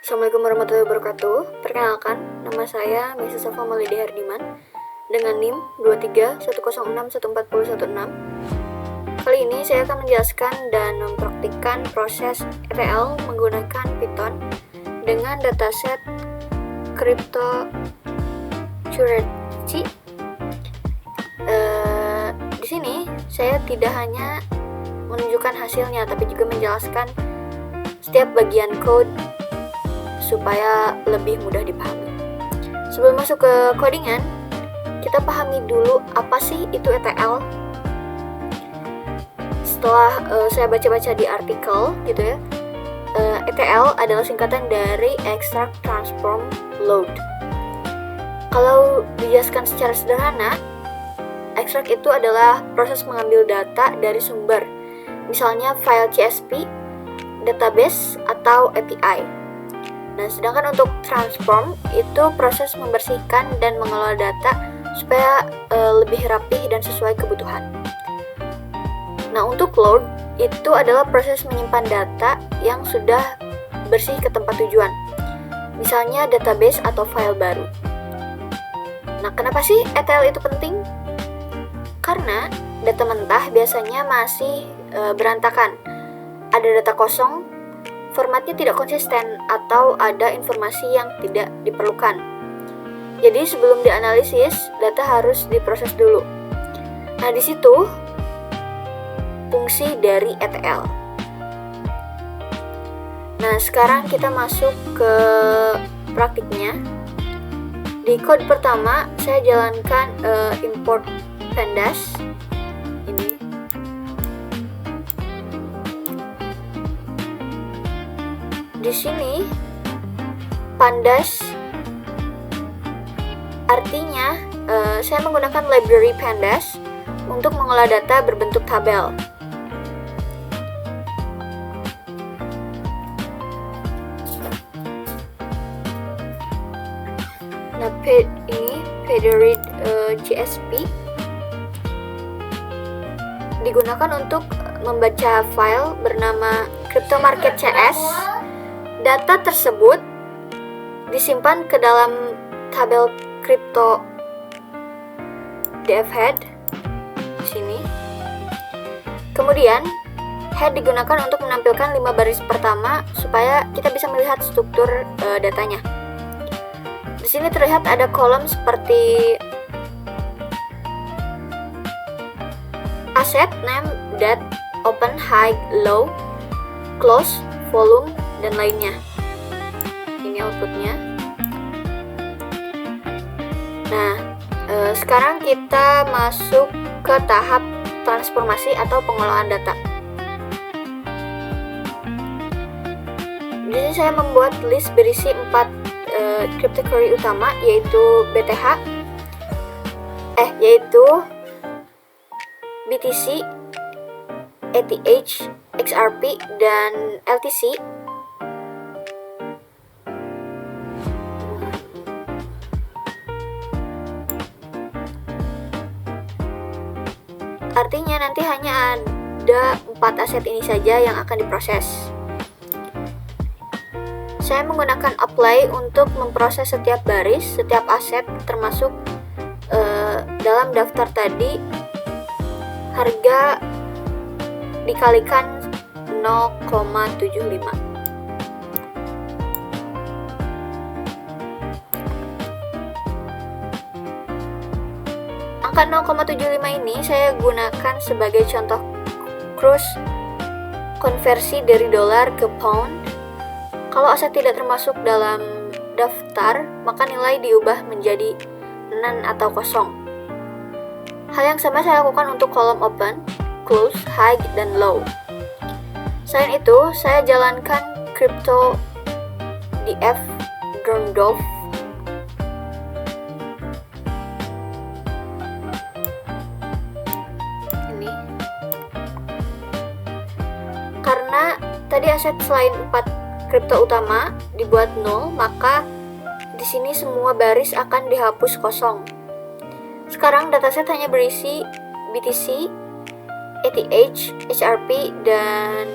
Assalamualaikum warahmatullahi wabarakatuh. Perkenalkan, nama saya Mrs. Safa Maulidi Hardiman dengan NIM 2310614016. Kali ini saya akan menjelaskan dan mempraktikkan proses ETL menggunakan Python dengan dataset CryptoCurrency. Di sini saya tidak hanya menunjukkan hasilnya, tapi juga menjelaskan setiap bagian code supaya lebih mudah dipahami. Sebelum masuk ke codingan, kita pahami dulu apa sih itu ETL. Setelah saya baca-baca di artikel gitu ya, ETL adalah singkatan dari Extract Transform Load. Kalau dijelaskan secara sederhana, extract itu adalah proses mengambil data dari sumber, misalnya file CSV, database, atau API. Nah, sedangkan untuk transform itu proses membersihkan dan mengelola data supaya lebih rapih dan sesuai kebutuhan. Nah, untuk load itu adalah proses menyimpan data yang sudah bersih ke tempat tujuan, misalnya database atau file baru. Nah, kenapa sih ETL itu penting? Karena data mentah biasanya masih berantakan, ada data kosong, formatnya tidak konsisten, atau ada informasi yang tidak diperlukan. Jadi sebelum dianalisis, data harus diproses dulu. Nah, di situ fungsi dari ETL. Nah, sekarang kita masuk ke praktiknya. Di code pertama, saya jalankan import pandas. Ini. Di sini pandas artinya saya menggunakan library pandas untuk mengolah data berbentuk tabel. Nah, ini Federate CSV digunakan untuk membaca file bernama CryptoMarket.cs. Data tersebut disimpan ke dalam tabel crypto df head di sini. Kemudian head digunakan untuk menampilkan 5 baris pertama supaya kita bisa melihat struktur datanya. Di sini terlihat ada kolom seperti asset, name, date, open, high, low, close, volume, dan lainnya. Ini outputnya. Nah, sekarang kita masuk ke tahap transformasi atau pengolahan data. Di sini saya membuat list berisi 4 cryptocurrency utama, yaitu BTC, ETH, XRP, dan LTC. Artinya nanti hanya ada 4 aset ini saja yang akan diproses. Saya menggunakan apply untuk memproses setiap baris, setiap aset, termasuk dalam daftar tadi harga dikalikan 0,75. Angka 0,75 ini saya gunakan sebagai contoh cross konversi dari dolar ke pound. Kalau aset tidak termasuk dalam daftar, maka nilai diubah menjadi none atau kosong. Hal yang sama saya lakukan untuk kolom open, close, high, dan low. Selain itu, saya jalankan crypto df Drondorf. Ini. Karena tadi aset selain 4 kripto utama dibuat 0, maka di sini semua baris akan dihapus kosong. Sekarang dataset hanya berisi BTC, ETH, XRP, dan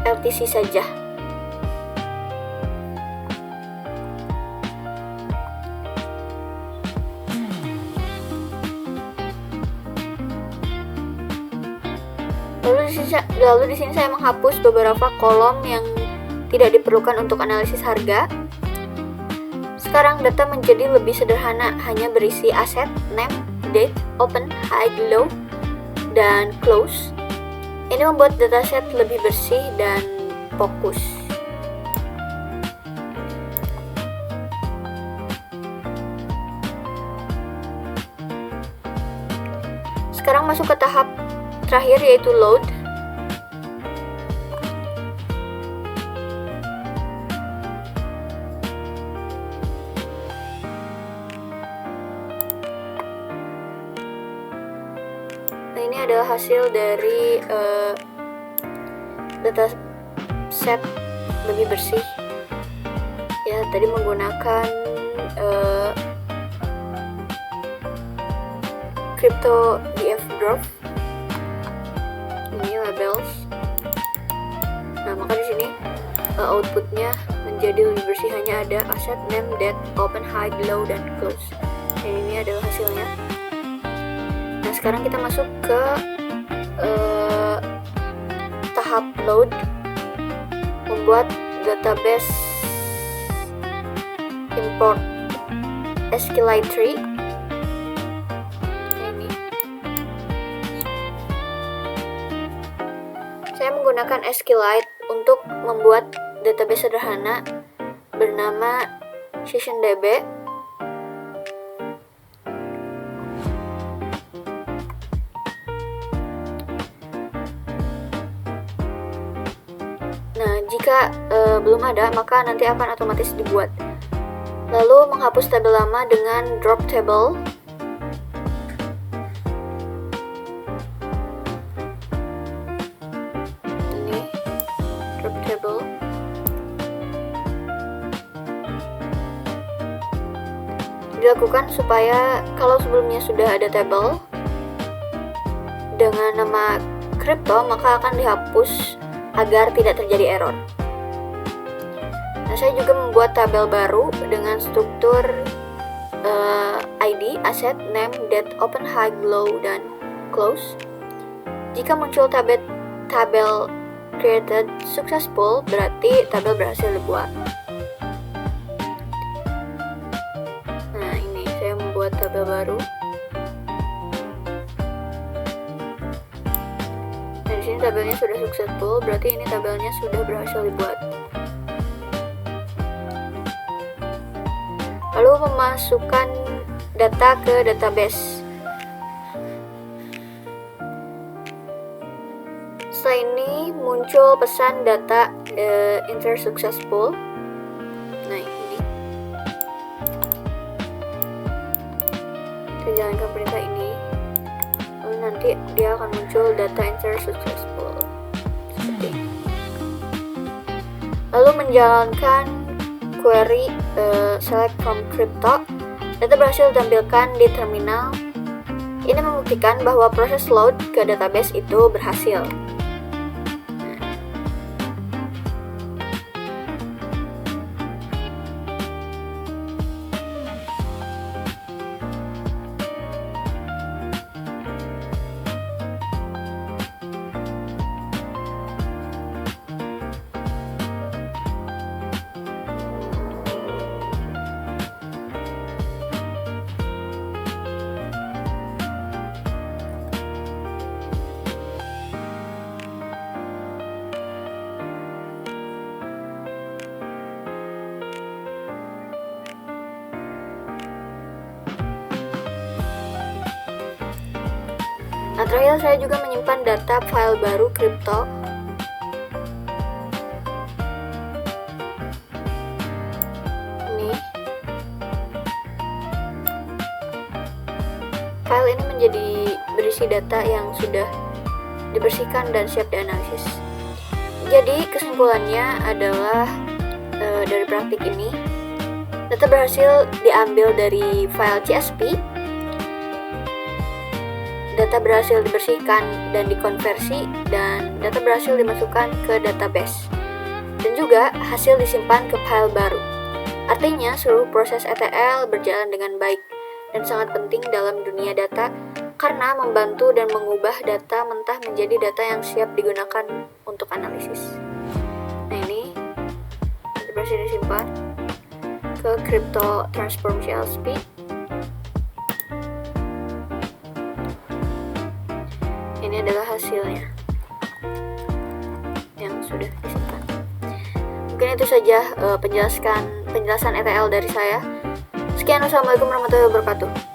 LTC saja. Lalu di sini saya menghapus beberapa kolom yang tidak diperlukan untuk analisis harga. Sekarang data menjadi lebih sederhana, hanya berisi aset, name, date, open, high, low, dan close. Ini membuat dataset lebih bersih dan fokus. Sekarang masuk ke tahap terakhir, yaitu load. Nah, ini adalah hasil dari data set lebih bersih. Ya, tadi menggunakan crypto DF Drop. Ini labels. Nah, maka di sini outputnya menjadi lebih bersih, hanya ada aset, name, date, open, high, low, dan close. Dan ini adalah hasilnya. Nah, sekarang kita masuk ke tahap load, membuat database import SQLite tree. Ini saya menggunakan SQLite untuk membuat database sederhana bernama SessionDB. Nah, jika belum ada, maka nanti akan otomatis dibuat. Lalu menghapus tabel lama dengan drop table. Ini drop table. Dilakukan supaya kalau sebelumnya sudah ada tabel dengan nama crypto, maka akan dihapus agar tidak terjadi error. Nah, saya juga membuat tabel baru dengan struktur ID, aset, name, date, open, high, low, dan close. Jika muncul tabel created successful, berarti tabel berhasil dibuat. Nah, ini saya membuat tabel baru. Di sini tabelnya sudah successful, berarti ini tabelnya sudah berhasil dibuat. Lalu memasukkan data ke database. Setelah ini muncul pesan data enter successful. Nah, ini kita jalankan perintah ini. Lalu nanti dia akan muncul data enter successful seperti ini. Lalu menjalankan query select from crypto, data berhasil ditampilkan di terminal. Ini membuktikan bahwa proses load ke database itu berhasil. Nah, terakhir saya juga menyimpan data file baru crypto. Ini. File ini menjadi berisi data yang sudah dibersihkan dan siap dianalisis. Jadi, kesimpulannya adalah dari praktik ini, data berhasil diambil dari file CSV data berhasil dibersihkan dan dikonversi, dan data berhasil dimasukkan ke database. Dan juga hasil disimpan ke file baru. Artinya seluruh proses ETL berjalan dengan baik dan sangat penting dalam dunia data karena membantu dan mengubah data mentah menjadi data yang siap digunakan untuk analisis. Nah, ini berhasil disimpan ke Crypto Transform CLSP. Ini adalah hasilnya yang sudah disimpan. Mungkin itu saja penjelasan ETL dari saya. Sekian, wassalamualaikum warahmatullahi wabarakatuh.